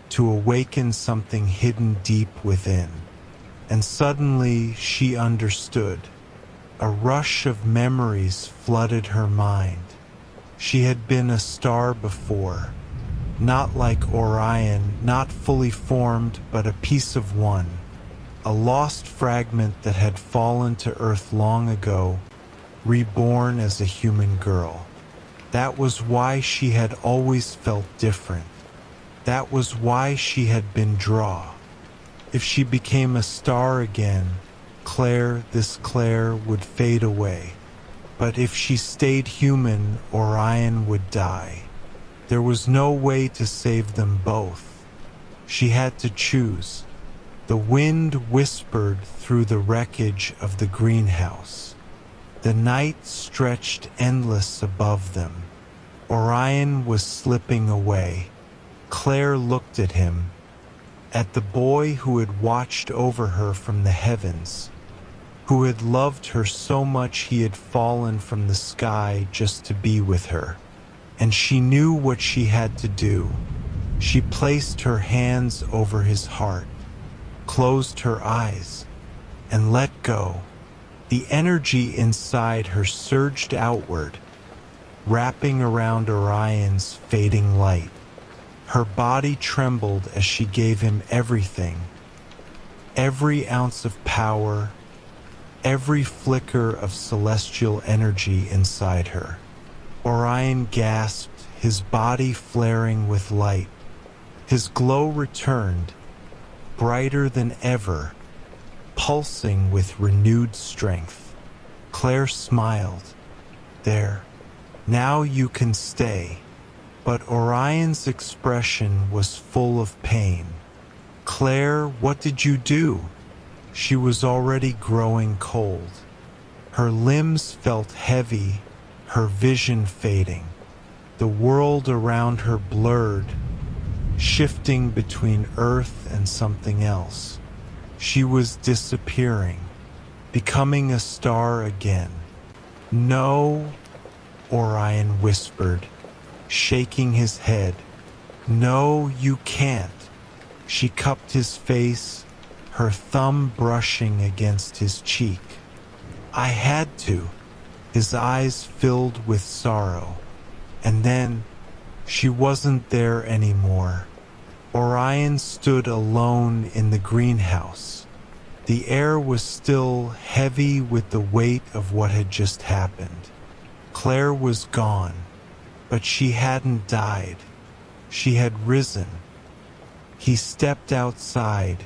to awaken something hidden deep within. And suddenly she understood. A rush of memories flooded her mind. She had been a star before, not like Orion, not fully formed, but a piece of one, a lost fragment that had fallen to earth long ago, reborn as a human girl. That was why she had always felt different. That was why she had been drawn. If she became a star again, this Claire would fade away. But if she stayed human, Orion would die. There was no way to save them both. She had to choose. The wind whispered through the wreckage of the greenhouse. The night stretched endless above them. Orion was slipping away. Claire looked at him, at the boy who had watched over her from the heavens, who had loved her so much he had fallen from the sky just to be with her. And she knew what she had to do. She placed her hands over his heart, closed her eyes, and let go. The energy inside her surged outward, wrapping around Orion's fading light. Her body trembled as she gave him everything, every ounce of power, every flicker of celestial energy inside her. Orion gasped, his body flaring with light. His glow returned, brighter than ever, pulsing with renewed strength. Claire smiled. "There, now you can stay." But Orion's expression was full of pain. "Claire, what did you do?" She was already growing cold. Her limbs felt heavy, her vision fading. The world around her blurred, shifting between Earth and something else. She was disappearing, becoming a star again. "No," Orion whispered, shaking his head. "No, you can't." She cupped his face, her thumb brushing against his cheek. "I had to." His eyes filled with sorrow. And then, she wasn't there anymore. Orion stood alone in the greenhouse. The air was still heavy with the weight of what had just happened. Claire was gone, but she hadn't died. She had risen. He stepped outside,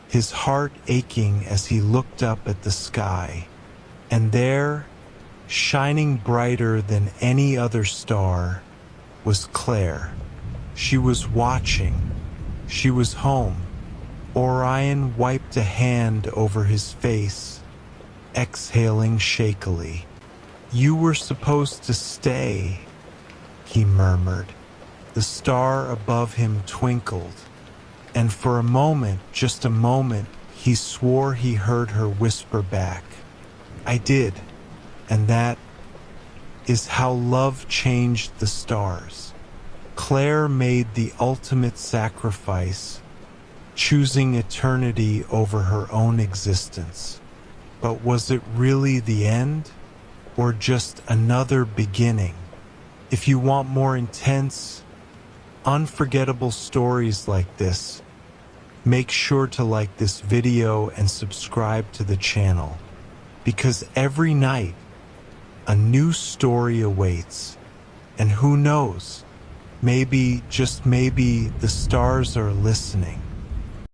his heart aching as he looked up at the sky. And there, shining brighter than any other star, was Claire. She was watching. She was home. Orion wiped a hand over his face, exhaling shakily. "You were supposed to stay," he murmured. The star above him twinkled, and for a moment, just a moment, he swore he heard her whisper back, "I did, and that is how love changed the stars." Claire made the ultimate sacrifice, choosing eternity over her own existence. But was it really the end, or just another beginning? If you want more intense, unforgettable stories like this, make sure to like this video and subscribe to the channel, because every night a new story awaits. And who knows, maybe, just maybe, the stars are listening.